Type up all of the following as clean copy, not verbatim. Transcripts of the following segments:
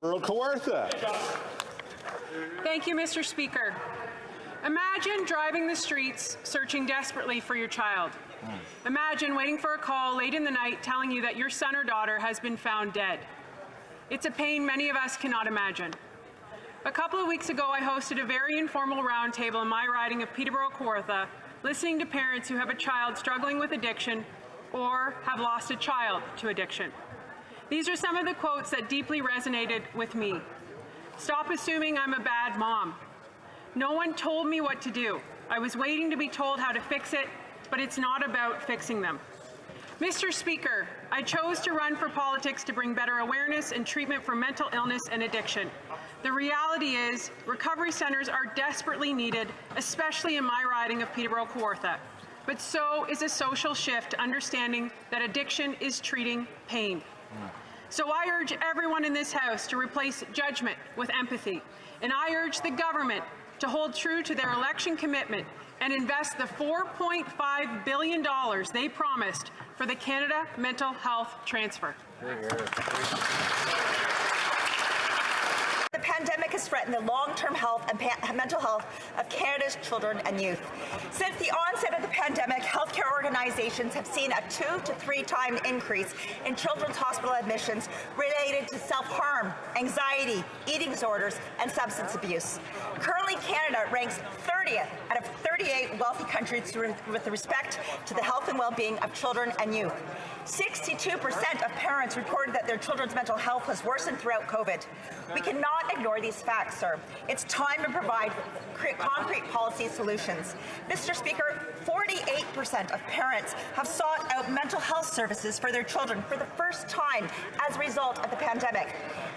Kawartha. Thank you, Mr. Speaker. Imagine driving the streets searching desperately for your child. Imagine waiting for a call late in the night telling you that your son or daughter has been found dead. It's a pain many of us cannot imagine. A couple of weeks ago, I hosted a very informal roundtable in my riding of Peterborough-Kawartha, listening to parents who have a child struggling with addiction or have lost a child to addiction. These are some of the quotes that deeply resonated with me. "Stop assuming I'm a bad mom. No one told me what to do. I was waiting to be told how to fix it, but it's not about fixing them." Mr. Speaker, I chose to run for politics to bring better awareness and treatment for mental illness and addiction. The reality is, recovery centres are desperately needed, especially in my riding of Peterborough-Kawartha. But so is a social shift to understanding that addiction is treating pain. So I urge everyone in this House to replace judgment with empathy. And I urge the government to hold true to their election commitment and invest the $4.5 billion they promised for the Canada Mental Health Transfer. The pandemic has threatened the long-term health and mental health of Canada's children and youth. Since the onset of the pandemic, healthcare organizations have seen a 2 to 3 time increase in children's hospital admissions related to self-harm, anxiety, eating disorders, and substance abuse. Currently, Canada ranks 30th out of 38 wealthy countries with respect to the health and well-being of children and youth. 62% of parents reported that their children's mental health has worsened throughout COVID. We cannot ignore these facts, sir. It's time to provide concrete policy solutions. Mr. Speaker, 48% of parents have sought out mental health services for their children for the first time as a result of the pandemic.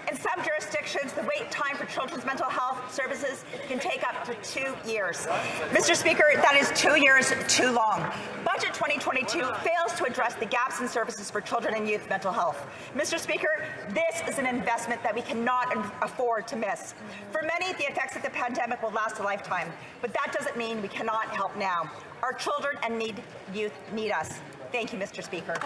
In some jurisdictions, the wait time for children's mental health services can take up to 2 years. Mr. Speaker, that is 2 years too long. Budget 2022 fails to address the gaps in services for children and youth mental health. Mr. Speaker, this is an investment that we cannot afford to miss. For many, the effects of the pandemic will last a lifetime, but that doesn't mean we cannot help now. Our children and youth need us. Thank you, Mr. Speaker.